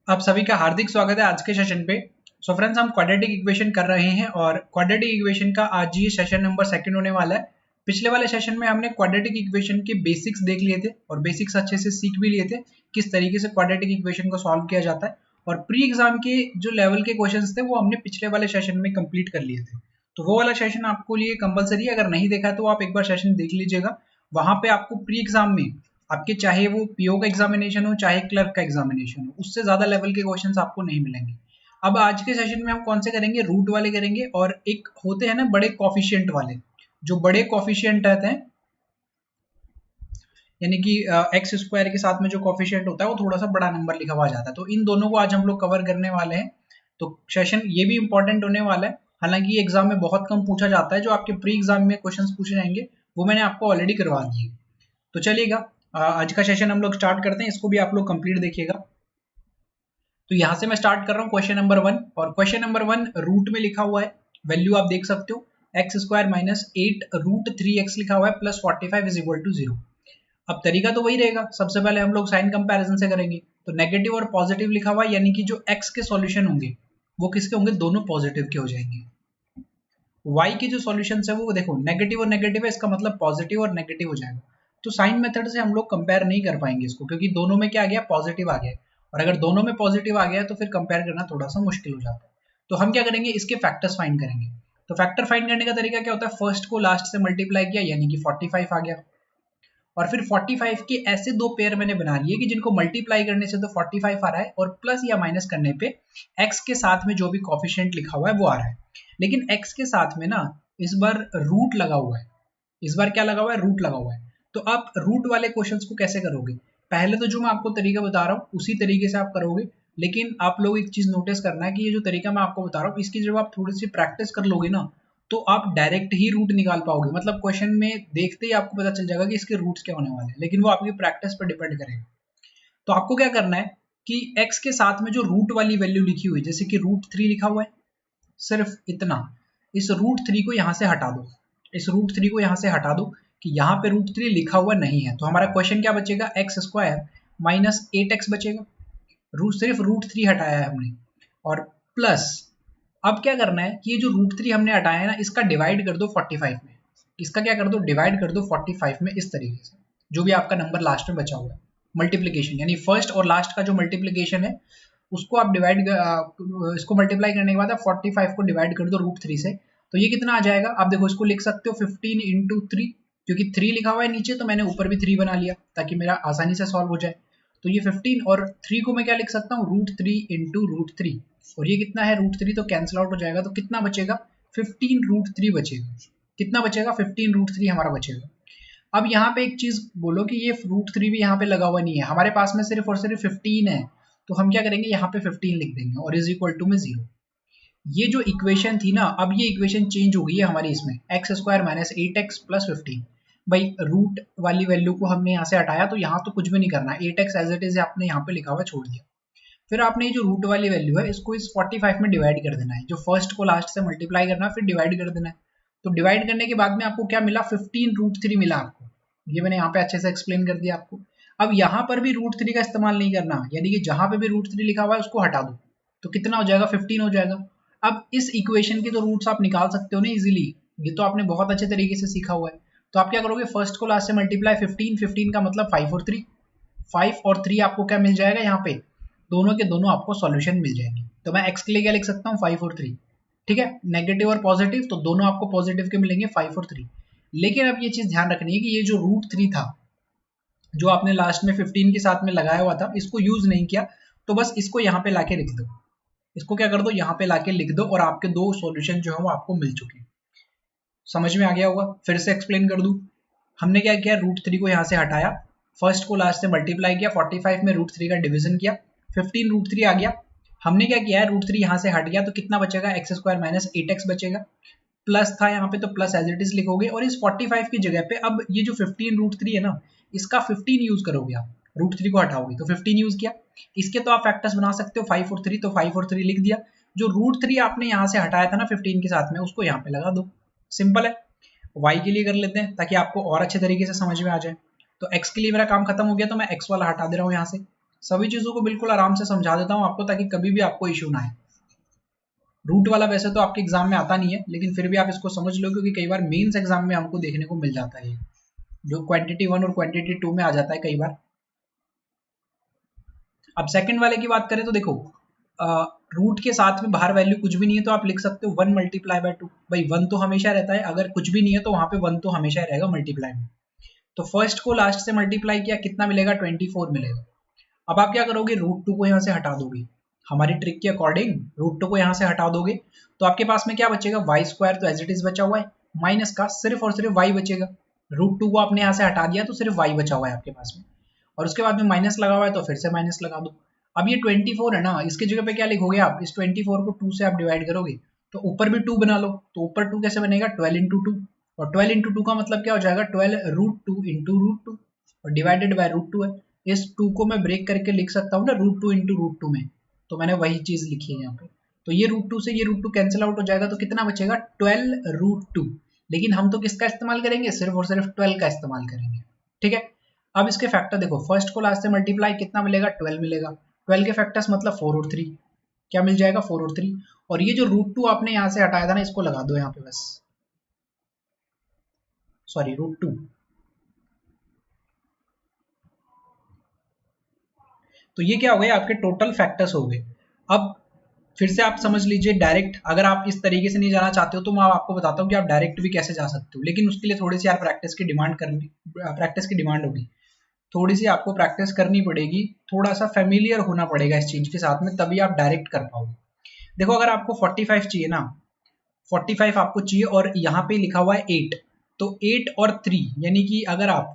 आप सभी का हार्दिक स्वागत है आज के सेशन पे। सो फ्रेंड्स, हम क्वाड्रेटिक इक्वेशन कर रहे हैं और क्वाड्रेटिक इक्वेशन का आज ये सेशन नंबर 2 होने वाला है। पिछले वाले सेशन में हमने क्वाड्रेटिक इक्वेशन के बेसिक्स देख लिए थे और बेसिक्स अच्छे से सीख भी लिए थे किस तरीके से क्वाड्रेटिक इक्वेशन को सॉल्व किया जाता है। और प्री एग्जाम के जो लेवल के क्वेश्चन थे वो हमने पिछले वाले सेशन में कंप्लीट कर लिए थे। तो वो वाला सेशन आपको लिए कंपलसरी है, अगर नहीं देखा तो आप एक बार सेशन देख लीजिएगा। वहां पे आपको प्री एग्जाम में आपके चाहे वो पीओ का एग्जामिनेशन हो चाहे क्लर्क का एग्जामिनेशन हो, उससे ज्यादा लेवल के क्वेश्चंस आपको नहीं मिलेंगे। अब आज के सेशन में हम कौन से करेंगे, रूट वाले करेंगे और एक होते हैं ना बड़े कॉफिशिएंट वाले। जो बड़े कॉफिशिएंट रहते हैं यानी कि एक्स स्क्वायर के साथ में जो कॉफिशिएंट होता है वो थोड़ा सा बड़ा नंबर लिखा हुआ जाता है, तो इन दोनों को आज हम लोग कवर करने वाले हैं। तो सेशन ये भी इंपॉर्टेंट होने वाला है, हालांकि एग्जाम में बहुत कम पूछा जाता है। जो आपके प्री एग्जाम में क्वेश्चंस पूछे जाएंगे वो मैंने आपको ऑलरेडी करवा दिए। तो चलिएगा आज का सेशन हम लोग स्टार्ट करते हैं, इसको भी आप लोग कंप्लीट देखिएगा। तो यहां से मैं स्टार्ट कर रहा हूं क्वेश्चन नंबर 1, और क्वेश्चन नंबर 1 रूट में लिखा हुआ है। वैल्यू आप देख सकते हो एक्स स्क्वायर माइनस 8√3x लिखा हुआ है प्लस 45 इज इक्वल टू 0। अब तरीका तो वही रहेगा, सबसे पहले हम लोग साइन कंपैरिजन से करेंगे। तो नेगेटिव और पॉजिटिव लिखा हुआ है, यानी कि जो x के सॉल्यूशन होंगे वो किसके होंगे, दोनों पॉजिटिव के हो जाएंगे। y के जो सॉल्यूशन है वो देखो नेगेटिव और नेगेटिव है, इसका मतलब पॉजिटिव और नेगेटिव हो जाएगा। तो साइन मेथड से हम लोग कंपेयर नहीं कर पाएंगे इसको, क्योंकि दोनों में क्या आ गया, पॉजिटिव आ गया। और अगर दोनों में पॉजिटिव आ गया तो फिर कंपेयर करना थोड़ा सा मुश्किल हो जाता है। तो हम क्या करेंगे, इसके फैक्टर्स फाइंड करेंगे। तो फैक्टर फाइंड करने का तरीका क्या होता है, फर्स्ट को लास्ट से मल्टीप्लाई किया यानी कि 45 आ गया, और फिर 45 के ऐसे दो पेयर मैंने बना लिए कि जिनको मल्टीप्लाई करने से तो 45 आ रहा है और प्लस या माइनस करने पे x के साथ में जो भी कोफिशिएंट लिखा हुआ है वो आ रहा है। लेकिन x के साथ में ना इस बार रूट लगा हुआ है, इस बार क्या लगा हुआ है, रूट लगा हुआ है। तो आप रूट वाले क्वेश्चंस को कैसे करोगे, पहले तो जो मैं आपको तरीका बता रहा हूँ उसी तरीके से आप करोगे। लेकिन आप लोग एक चीज नोटिस करना है कि ये जो तरीका मैं आपको बता रहा हूँ इसकी जब आप थोड़ी सी प्रैक्टिस कर लोगे ना तो आप डायरेक्ट ही रूट निकाल पाओगे। मतलब क्वेश्चन में देखते ही आपको पता चल जाएगा कि इसके रूट्स क्या होने वाले हैं, लेकिन वो आपकी प्रैक्टिस पर डिपेंड करेगा। तो आपको क्या करना है कि x के साथ में जो रूट वाली वैल्यू लिखी हुई, जैसे कि √3 लिखा हुआ है, सिर्फ इतना, इस √3 को यहां से हटा दो, इस √3 को यहां से हटा दो कि यहाँ पे √3 लिखा हुआ नहीं है। तो हमारा क्वेश्चन क्या बचेगा, एक्स स्क्वायर माइनस 8x बचेगा। सिर्फ √3 हटाया है हमने, और प्लस अब क्या करना है कि ये जो √3 हमने हटाया है ना इसका डिवाइड कर दो 45 में। इसका क्या कर दो, डिवाइड कर दो 45 में, इस तरीके से जो भी आपका नंबर लास्ट में बचा हुआ है। मल्टीप्लीकेशन यानी फर्स्ट और लास्ट का जो मल्टीप्लीकेशन है उसको आप डिवाइड इसको मल्टीप्लाई करने के बाद आप 45 को डिवाइड कर दो √3 से। तो ये कितना आ जाएगा, आप देखो इसको लिख सकते हो 15 इंटू 3, क्योंकि 3 लिखा हुआ है नीचे तो मैंने ऊपर भी 3 बना लिया ताकि मेरा आसानी से सॉल्व हो जाए। तो ये 15 और 3 को मैं क्या लिख सकता हूँ, √3 इंटू √3, और ये कितना है √3 तो कैंसिल आउट हो जाएगा। तो कितना बचेगा, 15√3 बचेगा। कितना बचेगा, 15√3 हमारा बचेगा। अब यहाँ पे एक चीज बोलो कि ये √3 भी यहाँ पे लगा हुआ नहीं है, हमारे पास में सिर्फ और सिर्फ 15 है। तो हम क्या करेंगे, यहाँ पे 15 लिख देंगे और इज इक्वल टू में 0। ये जो इक्वेशन थी ना, अब ये इक्वेशन चेंज हो गई है हमारी, इसमें x square minus 8x plus 15। भाई रूट वाली वैल्यू को हमने यहाँ से हटाया तो यहाँ तो कुछ भी नहीं करना, 8x एज इट इज आपने यहाँ पे लिखा हुआ छोड़ दिया। फिर आपने ये जो रूट वाली वैल्यू है इसको इस 45 में डिवाइड कर देना है, जो फर्स्ट को लास्ट से मल्टीप्लाई करना है फिर डिवाइड कर देना है। तो डिवाइड करने के बाद में आपको क्या मिला, 15√3 मिला आपको। ये मैंने यहाँ पे अच्छे से एक्सप्लेन कर दिया आपको। अब यहाँ पर भी √3 का इस्तेमाल नहीं करना, यानी कि जहां पे भी √3 लिखा हुआ है उसको हटा दो, तो कितना हो जाएगा, 15 हो जाएगा। अब इस इक्वेशन के तो रूट्स आप निकाल सकते हो ना इजीली, ये तो आपने बहुत अच्छे तरीके से सीखा हुआ है। तो आप क्या करोगे, फर्स्ट को लास्ट से मल्टीप्लाई 15 का मतलब 5 और 3, 5 और 3 आपको क्या मिल जाएगा, यहाँ पे दोनों के दोनों आपको सॉल्यूशन मिल जाएंगे। तो मैं x के लिए क्या लिख सकता हूँ, 5 और 3, ठीक है। नेगेटिव और पॉजिटिव तो दोनों आपको पॉजिटिव के मिलेंगे, 5 और 3। लेकिन अब ये चीज ध्यान रखनी है कि ये जो √3 था जो आपने लास्ट में 15 के साथ में लगाया हुआ था, इसको यूज नहीं किया, तो बस इसको यहाँ पे लाके लिख दो, इसको क्या कर दो, यहाँ पे लाके लिख दो, और आपके दो सॉल्यूशन जो है वो आपको मिल चुके हैं। समझ में आ गया होगा, फिर से एक्सप्लेन कर दूं। हमने क्या किया, √3 को यहाँ से हटाया, फर्स्ट को लास्ट से मल्टीप्लाई किया, 45 में √3 का डिवीजन किया, 15 √3 आ गया। हमने क्या किया है, √3 यहाँ से हट गया तो कितना बचेगा, एक्स स्क्वायर माइनस 8x बचेगा। प्लस था यहाँ पे तो प्लस एज इट इज लिखोगे, और इस 45 की जगह पे अब ये जो 15√3 है ना इसका 15 यूज करोगे आप, √3 को हटाओगे तो 15 यूज किया। इसके तो आप फैक्टर्स बना सकते हो 5 और 3, तो 5 और 3 लिख दिया। जो √3 आपने यहाँ से हटाया था ना 15 के साथ में, उसको यहाँ पे लगा दो, सिंपल है। y के लिए कर लेते हैं ताकि आपको और अच्छे तरीके से समझ में आ जाए। तो x के लिए मेरा काम खत्म हो गया, तो मैं x वाला हटा दे रहा हूँ यहाँ से। सभी चीज़ों को बिल्कुल आराम से समझा देता हूँ आपको, ताकि कभी भी आपको इशू ना आए। रूट वाला वैसे तो आपके एग्जाम में आता नहीं है, लेकिन फिर भी आप इसको समझ लो, क्योंकि कई बार मेंस एग्जाम में हमको देखने को मिल जाता है, जो क्वांटिटी 1 और क्वांटिटी 2 में आ जाता है कई बार। अब सेकंड वाले की बात करें तो देखो, रूट के साथ में बाहर वैल्यू कुछ भी नहीं है तो आप लिख सकते हो 1 मल्टीप्लाई बाय 2। भाई 1 तो हमेशा रहता है, अगर कुछ भी नहीं है तो वहां पे 1 तो हमेशा रहेगा मल्टीप्लाई में। तो फर्स्ट को लास्ट से मल्टीप्लाई किया, कितना मिलेगा? 24 मिलेगा। अब आप क्या करोगे, रूट 2 को यहाँ से हटा दोगे, हमारी ट्रिक के अकॉर्डिंग रूट 2 को यहाँ से हटा दोगे तो आपके पास में क्या बचेगा? वाई स्क्वायर तो एज इट इज बचा हुआ है, माइनस का सिर्फ और सिर्फ वाई बचेगा। रूट 2 को आपने यहाँ से हटा दिया तो सिर्फ वाई बचा हुआ है आपके पास में, और उसके बाद में माइनस लगा हुआ है तो फिर से माइनस लगा दो। अब ये 24 है ना, इसकी जगह पे क्या लिखोगे आप? इस 24 को 2 से आप डिवाइड करोगे तो ऊपर भी 2 बना लो, तो ऊपर 2 कैसे बनेगा? 12 इंटू 2, और 12 इंटू 2 का मतलब क्या हो जाएगा? 12 रूट 2 इंटू रूट 2, और डिवाइडेड बाय रूट 2 है। इस 2 को मैं ब्रेक करके लिख सकता हूँ ना रूट 2 इंटू रूट 2 में, तो मैंने वही चीज लिखी है यहाँ पे। तो ये रूट 2 से ये रूट 2 कैंसिल आउट हो जाएगा, तो कितना बचेगा? 12 रूट 2। लेकिन हम तो किसका इस्तेमाल करेंगे? सिर्फ और सिर्फ 12 का इस्तेमाल करेंगे, ठीक है। अब इसके फैक्टर देखो, फर्स्ट को लास्ट से मल्टीप्लाई, कितना मिलेगा? 12 मिलेगा। 12 के फैक्टर्स मतलब 4 और 3, क्या मिल जाएगा? 4 और 3। और ये जो रूट 2 आपने यहाँ से हटाया था ना, इसको लगा दो यहाँ पे बस, सॉरी रूट 2। तो ये क्या हो गए? आपके टोटल फैक्टर्स हो गए। अब फिर से आप समझ लीजिए डायरेक्ट, अगर आप इस तरीके से नहीं जाना चाहते हो तो मैं आपको बताता हूँ कि आप डायरेक्ट भी कैसे जा सकते हो, लेकिन उसके लिए थोड़ी सी यार प्रैक्टिस की डिमांड होगी, थोड़ी सी आपको प्रैक्टिस करनी पड़ेगी, थोड़ा सा फेमिलियर होना पड़ेगा इस चीज के साथ में, तभी आप डायरेक्ट कर पाओगे। देखो अगर आपको 45 चाहिए ना, 45 आपको चाहिए और यहाँ पे लिखा हुआ है 8, तो 8 और 3 यानी कि अगर आप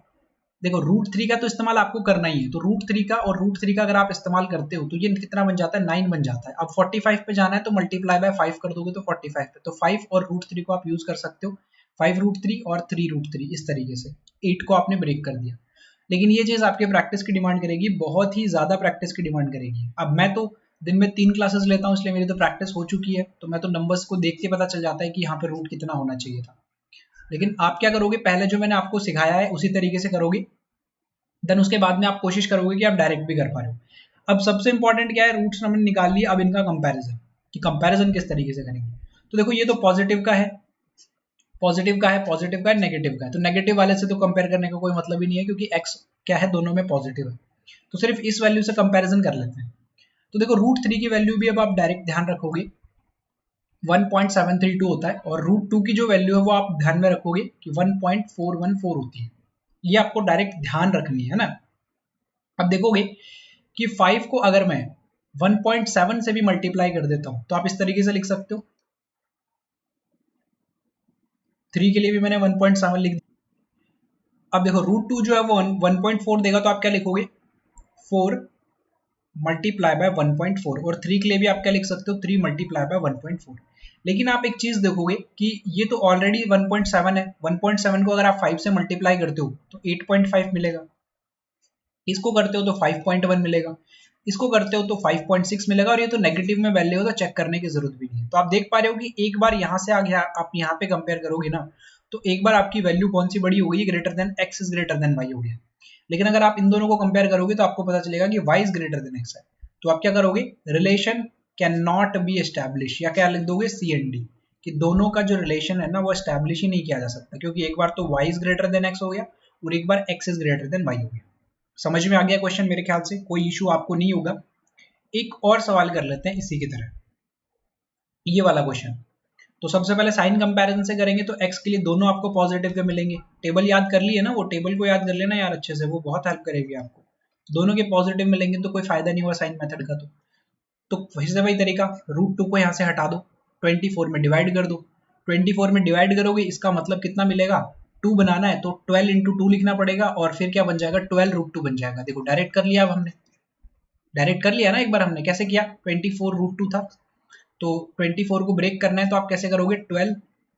देखो रूट 3 का तो इस्तेमाल आपको करना ही है, तो रूट 3 का और रूट 3 का अगर आप इस्तेमाल करते हो तो ये कितना बन जाता है? 9 बन जाता है। अब 45 पे जाना है तो मल्टीप्लाई बाय 5 कर दोगे तो 45 पे, तो 5 और रूट 3 को आप यूज कर सकते हो, 5 रूट 3 और 3 रूट 3 इस तरीके से। 8 को आपने ब्रेक कर दिया, लेकिन ये चीज आपके प्रैक्टिस की डिमांड करेगी, बहुत ही ज्यादा प्रैक्टिस की डिमांड करेगी। अब मैं तो दिन में 3 क्लासेस लेता हूँ, इसलिए मेरी तो प्रैक्टिस हो चुकी है, तो मैं तो नंबर्स को देख के पता चल जाता है कि यहाँ पे रूट कितना होना चाहिए था। लेकिन आप क्या करोगे, पहले जो मैंने आपको सिखाया है उसी तरीके से करोगे, देन उसके बाद में आप कोशिश करोगे कि आप डायरेक्ट भी कर पा रहे हो। अब सबसे इंपॉर्टेंट क्या है, रूट्स हमने निकाल लिया, अब इनका कंपैरिजन, कि कंपैरिजन किस तरीके से करेंगे। तो देखो ये तो पॉजिटिव का है, पॉजिटिव का है, पॉजिटिव का है, नेगेटिव का है, तो नेगेटिव वाले से तो कंपेयर करने का कोई मतलब ही नहीं है, क्योंकि एक्स क्या है, दोनों में पॉजिटिव है। तो सिर्फ इस वैल्यू से कंपैरिजन कर लेते हैं। तो देखो रूट 3 की वैल्यू भी अब आप डायरेक्ट ध्यान रखोगे 1.732 होता है, और रूट 2 की जो वैल्यू है वो आप ध्यान में रखोगे कि 1.414 होती है। ये आपको डायरेक्ट ध्यान रखनी है ना। अब देखोगे कि 5 को अगर मैं 1.7 से भी मल्टीप्लाई कर देता हूं तो आप इस तरीके से लिख सकते हो, 3 के लिए भी मैंने 1.7 लिख दिया। अब देखो रूट 2 जो है वो 1.4 देगा, तो आप क्या लिखोगे? 4 मल्टीप्लाई बाय 1.4, और 3 के लिए भी आप क्या लिख सकते हो? 3 मल्टीप्लाई बाय 1.4। लेकिन आप एक चीज देखोगे कि ये तो ऑलरेडी 1.7 है, 1.7 को अगर आप 5 से मल्टीप्लाई करते हो तो 8.5 मिलेगा, इसको करते हो तो 5.1 मिलेगा, इसको करते हो तो 5.6 मिलेगा, और ये तो नेगेटिव में वैल्यू हो तो चेक करने की जरूरत भी नहीं है। तो आप देख पा रहे हो कि एक बार यहाँ से आगे आप यहाँ पे कंपेयर करोगे ना, तो एक बार आपकी वैल्यू कौन सी बड़ी हो गई? Greater than x is greater than Y हो गया। लेकिन अगर आप इन दोनों को कंपेयर करोगे तो आपको पता चलेगा कि y is greater than x है। तो आप क्या करोगे? Relation can not be establish, या क्या लिख दोगे? सी एंड डी, कि दोनों का जो रिलेशन है ना वो एस्टैब्लिश ही नहीं किया जा सकता, क्योंकि एक बार तो Y is greater than X हो गया और एक बार X is greater than Y हो गया। समझ में आ गया क्वेश्चन? मेरे ख्याल से कोई इशू आपको नहीं होगा। एक और सवाल कर लेते हैं इसी की तरह, ये वाला क्वेश्चन। तो सबसे पहले साइन कंपैरिजन से करेंगे, तो x के लिए दोनों आपको पॉजिटिव के मिलेंगे। टेबल याद कर लिए ना, वो टेबल को याद कर लेना यार अच्छे से, वो बहुत हेल्प करेगी आपको। दोनों के पॉजिटिव मिलेंगे तो कोई फायदा नहीं हुआ साइन मेथड का। तो फिर से वही तरीका, रूट 2 को यहाँ से हटा दो, 24 में डिवाइड कर दो। 24 में डिवाइड करोगे इसका मतलब कितना मिलेगा? 2 बनाना है तो 12 इंटू 2 लिखना पड़ेगा, और फिर क्या बन जाएगा? 12 रूट 2 बन जाएगा। देखो डायरेक्ट कर लिया, अब हमने डायरेक्ट कर लिया ना एक बार हमने। कैसे किया? 24 रूट 2 था, तो 24 को ब्रेक करना है तो आप कैसे करोगे? 12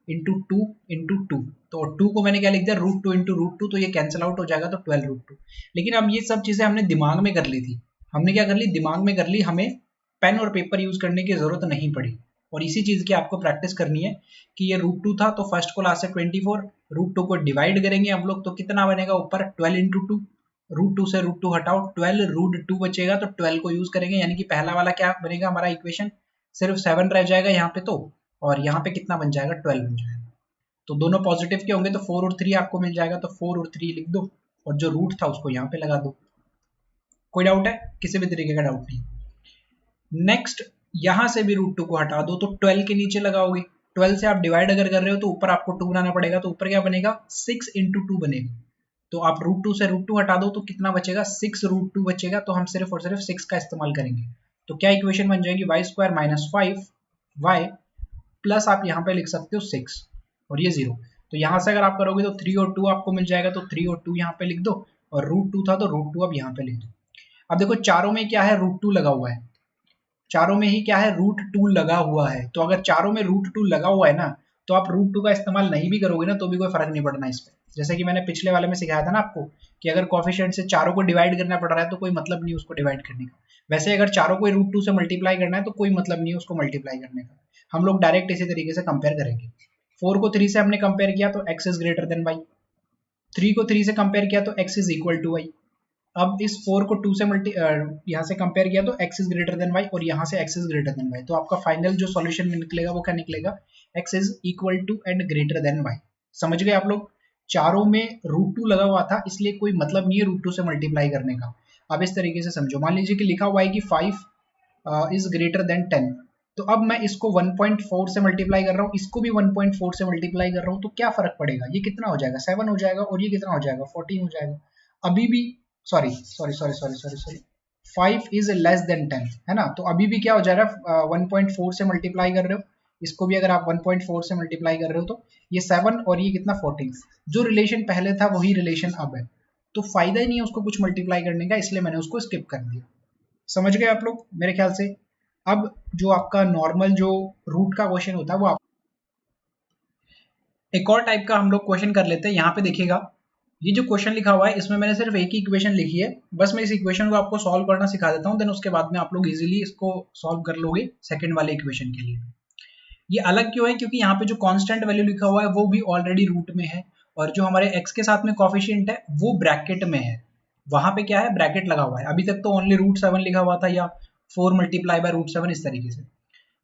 इंटू 2 इंटू 2, तो 2 को मैंने क्या लिख दिया? रूट 2 इंटू रूट 2, तो ये कैंसिल आउट हो जाएगा, तो 12 रूट 2। लेकिन अब ये सब चीजें हमने दिमाग में कर ली थी, हमने क्या कर ली? दिमाग में कर ली, हमें पेन और पेपर यूज करने की जरूरत नहीं पड़ी। और इसी चीज की आपको प्रैक्टिस करनी है कि ये रूट 2 था तो फर्स्ट को लास्ट से 24, रूट 2 को डिवाइड करेंगे हम लोग तो कितना बनेगा ऊपर? 12 इंटू 2, √2 से √2 हटाओ, 12 √2 बचेगा, तो 12 को यूज करेंगे, यानी कि पहला वाला क्या बनेगा हमारा इक्वेशन, सिर्फ 7 रह जाएगा यहाँ पे, तो और यहाँ पे कितना बन जाएगा, 12 बन जाएगा। तो दोनों पॉजिटिव के होंगे तो 4 और 3 आपको मिल जाएगा, तो 4 और 3 लिख दो और जो रूट था उसको यहाँ पे लगा दो। कोई डाउट है? किसी भी तरीके का डाउट नहीं। नेक्स्ट, यहां से भी √2 को हटा दो, तो 12 के नीचे लगाओगे, 12 से आप डिवाइड अगर कर रहे हो तो ऊपर आपको 2 बनाना पड़ेगा, तो ऊपर क्या बनेगा, 6 × 2 बनेगा। तो आप √2 से √2 हटा दो तो कितना बचेगा, 6 √2 बचेगा, तो हम सिर्फ और सिर्फ 6 का इस्तेमाल करेंगे। तो क्या इक्वेशन बन जाएगी, y² - 5y प्लस आप यहाँ पे लिख सकते हो 6 और ये 0। तो यहाँ से अगर आप करोगे तो 3 और 2 आपको मिल जाएगा, तो 3 और 2 यहाँ पे लिख दो, और √2 था तो √2 अब यहाँ पे लिख दो। अब देखो चारों में क्या है, √2 लगा हुआ है, चारों में ही क्या है, √2 लगा हुआ है। तो अगर चारों में √2 लगा हुआ है ना, तो आप √2 का इस्तेमाल नहीं भी करोगे ना तो भी कोई फर्क नहीं पड़ना इस पे। जैसे कि मैंने पिछले वाले में सिखाया था ना आपको कि अगर कोफिशिएंट से चारों को डिवाइड करना पड़ रहा है तो कोई मतलब नहीं उसको डिवाइड करने का। वैसे अगर चारों को √2 से मल्टीप्लाई करना है तो कोई मतलब नहीं है उसको मल्टीप्लाई करने का, हम लोग डायरेक्ट इसी तरीके से कंपेयर करेंगे। 4 को 3 से हमने कंपेयर किया तो x is greater than y, 3 को 3 से कंपेयर किया तो x is equal to y। अब इस 4 को 2 से यहाँ से कंपेयर किया तो x is greater than y और यहाँ से x is greater than y। तो आपका फाइनल जो सॉल्यूशन में निकलेगा वो क्या निकलेगा, x is equal to and greater than y। समझ गए आप लोग? चारों में √2 लगा हुआ था इसलिए कोई मतलब नहीं है √2 से मल्टीप्लाई करने का। अब इस तरीके से समझो, मान लीजिए कि लिखा हुआ है कि 5 इज ग्रेटर देन 10, तो अब मैं इसको 1.4 से मल्टीप्लाई कर रहा हूँ, इसको भी 1.4 से मल्टीप्लाई कर रहा हूँ, तो क्या फर्क पड़ेगा, ये कितना हो जाएगा, 7 हो जाएगा, और ये कितना हो जाएगा, 14 हो जाएगा। अभी भी सॉरी 5 इज लेस देन 10 है ना, तो अभी भी क्या हो जा रहा है, 1.4 से मल्टीप्लाई कर रहे हो, इसको भी अगर आप 1.4 से मल्टीप्लाई कर रहे हो तो ये 7 और ये कितना 14, जो रिलेशन पहले था वही रिलेशन अब है, तो फायदा ही नहीं है उसको कुछ मल्टीप्लाई करने का, इसलिए मैंने उसको स्किप कर दिया। समझ गए आप लोग मेरे ख्याल से? अब जो आपका नॉर्मल जो रूट का क्वेश्चन होता है वो आप एक और टाइप का हम लोग क्वेश्चन कर लेते हैं। यहाँ पे देखिएगा, ये जो क्वेश्चन लिखा हुआ है इसमें मैंने सिर्फ एक ही इक्वेशन लिखी है, बस मैं इस इक्वेशन को आपको सॉल्व करना सिखा देता हूँ, देन उसके बाद में आप लोग इजीली इसको सॉल्व कर लोगे सेकंड वाले इक्वेशन के लिए। ये अलग क्यों है, क्योंकि यहाँ पे जो कांस्टेंट वैल्यू लिखा हुआ है वो भी ऑलरेडी रूट में है, और जो हमारे x के साथ में कोफिशिएंट है वो ब्रैकेट में है, वहां पे क्या है, ब्रैकेट लगा हुआ है। अभी तक तो ओनली √7 लिखा हुआ था या 4 मल्टीप्लाई बाय √7 इस तरीके से।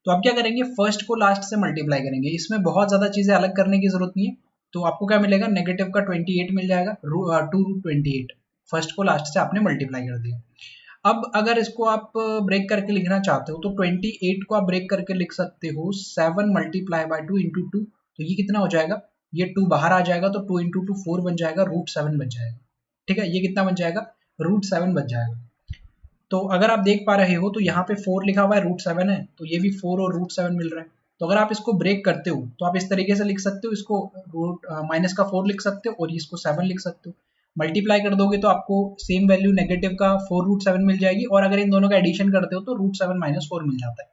तो अब क्या करेंगे, फर्स्ट को लास्ट से मल्टीप्लाई करेंगे, इसमें बहुत ज्यादा चीजें अलग करने की जरूरत नहीं है। तो आपको क्या मिलेगा, नेगेटिव का 28 मिल जाएगा, 2√28, फर्स्ट को लास्ट से आपने मल्टीप्लाई कर दिया। अब अगर इसको आप ब्रेक करके लिखना चाहते हो तो 28 को आप ब्रेक करके लिख सकते हो 7 मल्टीप्लाई बाय 2 इंटू 2, तो ये कितना हो जाएगा, ये 2 बाहर आ जाएगा तो 2 इंटू 2 4 बन जाएगा, √7 बन जाएगा। ठीक है, ये कितना बन जाएगा, √7 बन जाएगा। तो अगर आप देख पा रहे हो तो यहाँ पे 4 लिखा हुआ है, √7 है, तो ये भी 4 और √7 मिल रहा है। तो अगर आप इसको ब्रेक करते हो तो आप इस तरीके से लिख सकते हो, इसको माइनस का 4 लिख सकते हो और इसको 7 लिख सकते हो। मल्टीप्लाई कर दोगे तो आपको सेम वैल्यू नेगेटिव का 4√7 मिल जाएगी, और अगर इन दोनों का एडिशन करते हो तो √7 - 4 मिल जाता है।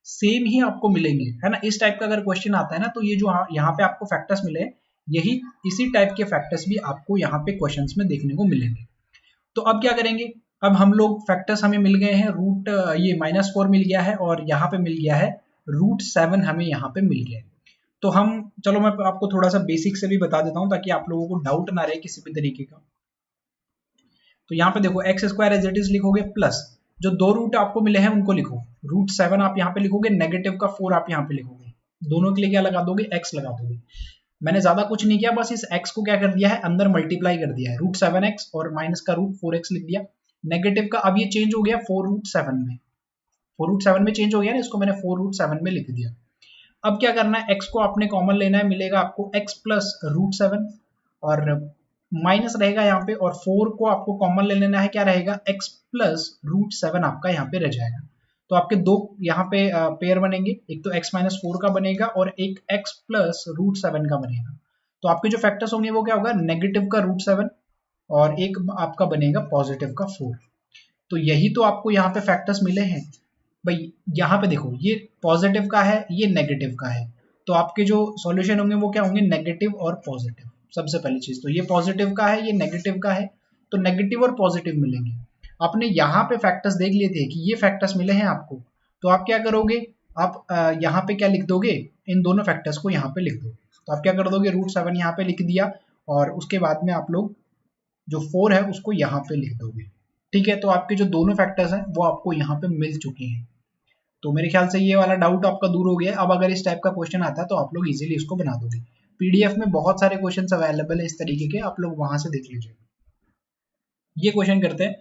सेम ही आपको मिलेंगे, है ना। इस टाइप का अगर क्वेश्चन आता है ना, तो ये जो यहाँ पे आपको फैक्टर्स मिले, यही इसी टाइप के फैक्टर्स भी आपको यहाँ पे क्वेश्चंस में देखने को मिलेंगे। तो अब क्या करेंगे, अब हम लोग फैक्टर्स हमें मिल गए हैं, ये -4 मिल गया है और यहाँ पे मिल गया है √7 हमें यहाँ पे मिल गया है। तो हम चलो मैं आपको थोड़ा सा बेसिक से भी बता देता हूँ ताकि आप लोगों को डाउट ना रहे किसी भी तरीके का। तो यहाँ पे देखो x² एज इट इज लिखोगे, प्लस जो 2 रूट आपको मिले हैं उनको लिखो, √7 आप यहाँ पे लिखोगे, नेगेटिव का 4 आप यहाँ पे लिखोगे, दोनों के लिए क्या लगा दोगे, x लगा दोगे। मैंने ज्यादा कुछ नहीं किया, बस इस x को क्या कर दिया है, अंदर मल्टीप्लाई कर दिया है, √7x और माइनस का √4x लिख दिया। नेगेटिव का अब ये चेंज हो गया 4√7 में, 4√7 में चेंज हो गया ना, इसको मैंने 4√7 में लिख दिया। अब क्या करना है, x को आपने कॉमन लेना है, मिलेगा आपको x प्लस √7 और माइनस रहेगा यहाँ पे, और 4 को आपको कॉमन ले लेना है, क्या रहेगा, x प्लस √7 आपका यहाँ पे रह जाएगा। तो आपके दो यहाँ पे पेयर बनेंगे, एक तो x - 4 का बनेगा और एक x प्लस √7 का बनेगा। तो आपके जो फैक्टर्स होंगे वो क्या होगा, नेगेटिव का √7 और एक आपका बनेगा पॉजिटिव का 4। तो यही तो आपको यहाँ पे फैक्टर्स मिले हैं भाई। यहाँ पे देखो, ये पॉजिटिव का है, ये नेगेटिव का है, तो आपके जो सॉल्यूशन होंगे वो क्या होंगे, नेगेटिव और पॉजिटिव। सबसे पहली चीज तो ये पॉजिटिव का है, ये नेगेटिव का है, तो नेगेटिव और पॉजिटिव मिलेंगे। आपने यहाँ पे फैक्टर्स देख लिए थे कि ये फैक्टर्स मिले हैं आपको, तो आप क्या करोगे, आप यहाँ पे क्या लिख दोगे, इन दोनों फैक्टर्स को यहाँ पे लिख दो। तो आप क्या कर दोगे, √7 यहाँ पे लिख दिया, और उसके बाद में आप लोग जो 4 है उसको यहाँ पे लिख दोगे। ठीक है, तो आपके जो दोनों फैक्टर्स हैं वो आपको यहाँ पे मिल चुके हैं। तो मेरे ख्याल से ये वाला डाउट आपका दूर हो गया। अब अगर इस टाइप का क्वेश्चन आता है तो आप लोग इजीली इसको बना दोगे। पीडीएफ में बहुत सारे क्वेश्चंस अवेलेबल है इस तरीके के, आप लोग वहां से देख लीजिए। ये क्वेश्चन करते हैं।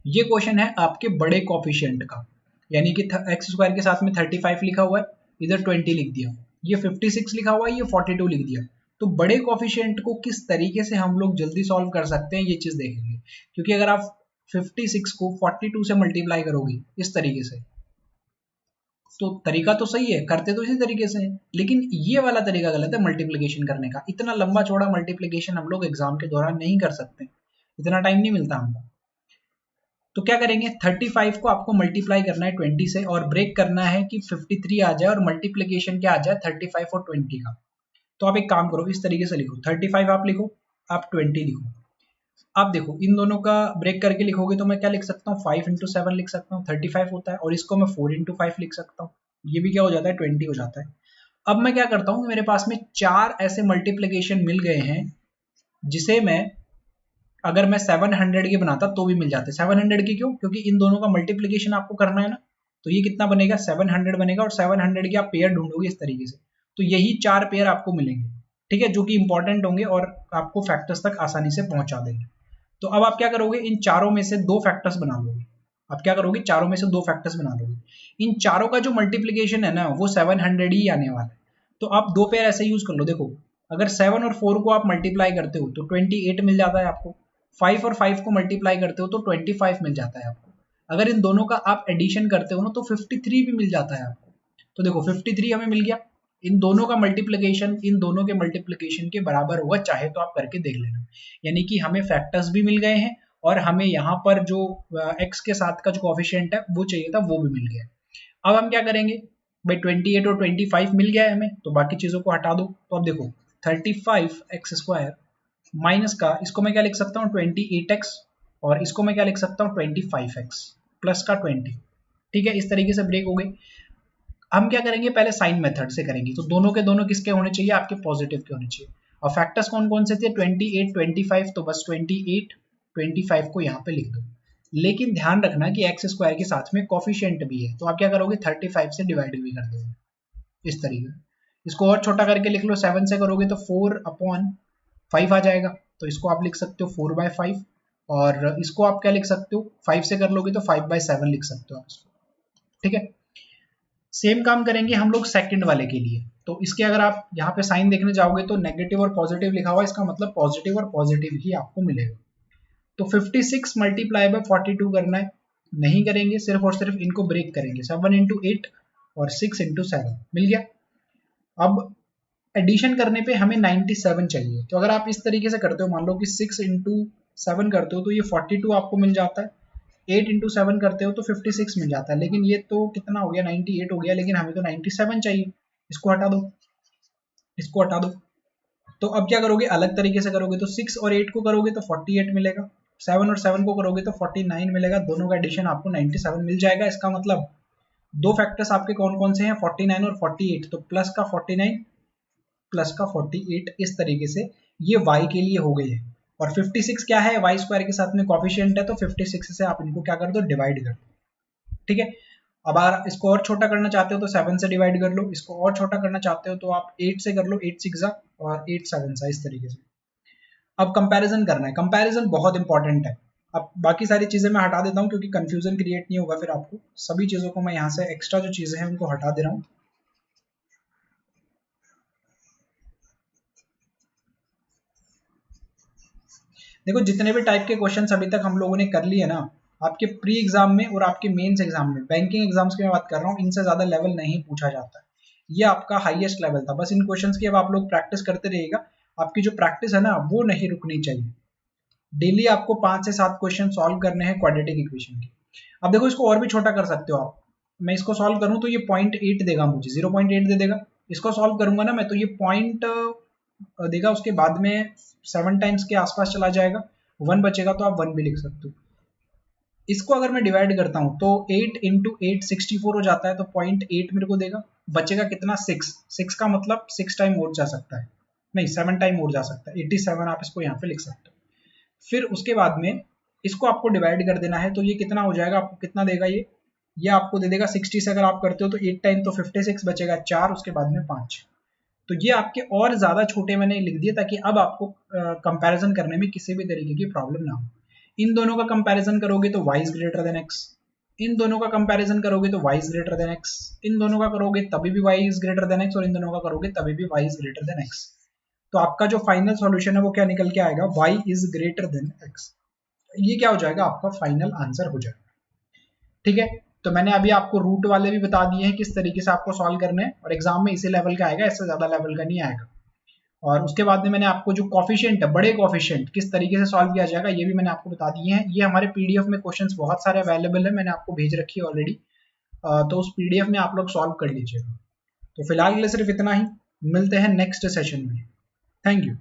ये क्वेश्चन है आपके बड़े कोफिशिएंट का, यानी कि एक्स स्क्वायर के साथ में 35 लिखा हुआ है, इधर 20 लिख दिया, ये 56 लिखा हुआ है, ये 42 लिख दिया। तो बड़े कोफिशिएंट को किस तरीके से हम लोग जल्दी सॉल्व कर सकते हैं ये चीज देखेंगे। क्योंकि अगर आप 56 को 42 से मल्टीप्लाई करोगे इस तरीके से, तो तरीका तो सही है, करते तो इसी तरीके से है, लेकिन ये वाला तरीका गलत है मल्टीप्लिकेशन करने का। इतना लंबा चौड़ा मल्टीप्लिकेशन हम लोग एग्जाम के दौरान नहीं कर सकते, इतना टाइम नहीं मिलता हमको। तो क्या करेंगे, 35 को आपको मल्टीप्लाई करना है 20 से और ब्रेक करना है कि 53 आ जाए और मल्टीप्लिकेशन क्या आ जाए 35 और 20 का। तो आप एक काम करो, इस तरीके से लिखो, 35 आप लिखो, आप 20 लिखो। आप देखो इन दोनों का ब्रेक करके लिखोगे तो मैं क्या लिख सकता हूँ, 5 इंटू 7 लिख सकता हूँ, 35 होता है, और इसको मैं 4 इंटू 5 लिख सकता हूँ, ये भी क्या हो जाता है 20 हो जाता है। अब मैं क्या करता हूँ, मेरे पास में 4 ऐसे मल्टीप्लिकेशन मिल गए हैं जिसे मैं, अगर मैं 700 के बनाता तो भी मिल जाते। 700 के क्यों, क्योंकि इन दोनों का मल्टीप्लिकेशन आपको करना है ना, तो ये कितना बनेगा 700 बनेगा, और 700 के आप पेयर ढूंढोगे इस तरीके से, तो यही 4 पेयर आपको मिलेंगे। ठीक है, जो कि इंपॉर्टेंट होंगे और आपको फैक्टर्स तक आसानी से पहुंचा देंगे। तो अब आप क्या करोगे, इन चारों में से 2 फैक्टर्स बना लोगे। अब क्या करोगे, चारों में से 2 फैक्टर्स बना लोगे। इन चारों का जो मल्टीप्लिकेशन है ना वो 700 ही आने वाला है। तो आप 2 पेयर ऐसे यूज कर लो। देखो अगर 7 और 4 को आप मल्टीप्लाई करते हो तो 28 मिल जाता है आपको, 5 और 5 को मल्टीप्लाई करते हो तो 25 मिल जाता है आपको, अगर इन दोनों का आप एडिशन करते हो ना तो 53 भी मिल जाता है आपको। तो देखो 53 हमें मिल गया, इन दोनों का मल्टीप्लिकेशन इन दोनों के मल्टीप्लिकेशन के बराबर होगा, चाहे तो आप करके देख लेना। यानी कि हमें फैक्टर्स भी मिल गए हैं और हमें यहाँ पर जो x के साथ का जो कोफिशिएंट है वो चाहिए था वो भी मिल गया। अब हम क्या करेंगे भाई, 28 और 25 मिल गया है हमें, तो बाकी चीजों को हटा दो। तो अब देखो 35x² माइनस का, इसको मैं क्या लिख सकता हूँ 28x, और इसको मैं क्या लिख सकता हूँ 25x प्लस का 20। ठीक है, इस तरीके से ब्रेक हो गए। हम क्या करेंगे, पहले साइन मेथड से करेंगे, तो दोनों के दोनों किसके होने चाहिए, आपके पॉजिटिव के होने चाहिए। और फैक्टर्स कौन कौन से थे, 28 25, तो बस 28 25 को यहाँ पे लिख दो। लेकिन ध्यान रखना कि एक्स स्क्वायर के साथ में कोफिशिएंट भी है, तो आप क्या करोगे 35 से डिवाइड भी कर दोगे इस तरीके से। इसको और छोटा करके लिख लो, 7 से करोगे तो 4/5 आ जाएगा, तो इसको आप लिख सकते हो 4/5, और इसको आप क्या लिख सकते हो, 5 से कर लोगे तो 5/7 लिख सकते हो आप इसको। ठीक है, सेम काम करेंगे हम लोग सेकंड वाले के लिए। तो इसके अगर आप यहाँ पे साइन देखने जाओगे तो नेगेटिव और पॉजिटिव लिखा हुआ है, इसका मतलब पॉजिटिव और पॉजिटिव ही आपको मिलेगा। तो 56 मल्टीप्लाई बाय 42 करना है, नहीं करेंगे, सिर्फ और सिर्फ इनको ब्रेक करेंगे, 7 इंटू 8 और 6 इंटू 7 मिल गया। अब एडिशन करने पे हमें 97 चाहिए, तो अगर आप इस तरीके से करते हो, मान लो कि 6 इंटू 7 करते हो तो ये 42 आपको मिल जाता है, 8 इंटू 7 करते हो तो 56 मिल जाता है, लेकिन ये तो कितना हो गया 98 हो गया, लेकिन हमें तो 97 चाहिए। इसको हटा दो, इसको हटा दो। तो अब क्या करोगे, अलग तरीके से करोगे, तो 6 और 8 को करोगे तो 48 मिलेगा, 7 और 7 को करोगे तो 49 मिलेगा, दोनों का एडिशन आपको 97 मिल जाएगा। इसका मतलब 2 फैक्टर्स आपके कौन कौन से हैं, 49 और 48, तो प्लस का 49 प्लस का 48, इस तरीके से ये y के लिए हो गई है। और 56 क्या है, y स्क्वायर के साथ में कोफिशिएंट है, तो 56 से आप इनको क्या कर दो, डिवाइड कर दो। ठीक है, अब अगर इसको और छोटा करना चाहते हो तो 7 से डिवाइड कर लो, इसको और छोटा करना चाहते हो तो आप 8 से कर लो, 8 6 और 8 7 इस तरीके से। अब कंपैरिजन करना है, कंपैरिजन बहुत इंपॉर्टेंट है। अब बाकी सारी चीजें मैं हटा देता हूँ क्योंकि कंफ्यूजन क्रिएट नहीं होगा फिर आपको, सभी चीजों को मैं यहाँ से एक्स्ट्रा जो चीजें हैं उनको हटा दे रहा हूँ। देखो जितने भी टाइप के क्वेश्चन अभी तक हम लोगों ने कर लिए ना, आपके प्री एग्जाम में और आपके मेंस एग्जाम में, बैंकिंग एग्जाम्स की मैं बात कर रहा हूँ, इनसे ज्यादा लेवल नहीं पूछा जाता है, ये आपका हाईएस्ट लेवल था। बस इन क्वेश्चंस की अब आप लोग प्रैक्टिस करते रहिएगा, आपकी जो प्रैक्टिस है ना वो नहीं रुकनी चाहिए। डेली आपको 5 से 7 क्वेश्चन सॉल्व करने हैं क्वाड्रेटिक इक्वेशन के। अब देखो इसको और भी छोटा कर सकते हो आप, मैं इसको सॉल्व करूँ तो ये 0.8 देगा मुझे, 0.8 दे देगा। इसको सॉल्व करूंगा ना मैं तो ये पॉइंट देगा, उसके बाद में 7 टाइम्स के आसपास चला जाएगा, 1 बचेगा तो आप 1 भी लिख सकते हो। इसको अगर मैं डिवाइड करता हूं तो 8 इंटू 8 64 हो जाता है, तो 0.8 मेरे को देगा, बचेगा कितना 6 का मतलब 6 टाइम और जा सकता है, नहीं 7 टाइम और जा सकता है, 87 आप इसको यहाँ पे लिख सकते हो। फिर उसके बाद में इसको आपको डिवाइड कर देना है, तो ये कितना हो जाएगा, आपको कितना देगा ये आपको दे देगा 60 से अगर आप करते हो तो 8 टाइम तो 56 बचेगा, 4 उसके बाद में 5। तो ये आपके और ज़्यादा छोटे मैंने लिख दिए ताकि अब आपको कंपैरिजन करने में किसी भी तरीके की प्रॉब्लम ना हो। इन दोनों का कंपैरिजन करोगे तो y is greater then x, इन दोनों का कंपैरिजन करोगे तो y is greater then x, इन दोनों का करोगे तभी भी y is greater then x, और इन दोनों का करोगे तभी भी y is greater then x। तो आपका जो फाइनल सॉल्यूशन है वो क्या निकल के आएगा, y is greater then x। ये क्या हो जाएगा, आपका फाइनल आंसर हो जाएगा। ठीक है, तो मैंने अभी आपको रूट वाले भी बता दिए हैं किस तरीके से आपको सॉल्व करने हैं, और एग्जाम में इसी लेवल का आएगा, इससे ज्यादा लेवल का नहीं आएगा। और उसके बाद में मैंने आपको जो कॉफिशिएंट है, बड़े कॉफिशिएंट किस तरीके से सॉल्व किया जाएगा ये भी मैंने आपको बता दिए हैं। ये हमारे पीडीएफ में क्वेश्चंस बहुत सारे अवेलेबल है, मैंने आपको भेज रखी है ऑलरेडी, तो उस पीडीएफ में आप लोग सॉल्व कर लीजिएगा। तो फिलहाल के लिए सिर्फ इतना ही, मिलते हैं नेक्स्ट सेशन में। Thank you.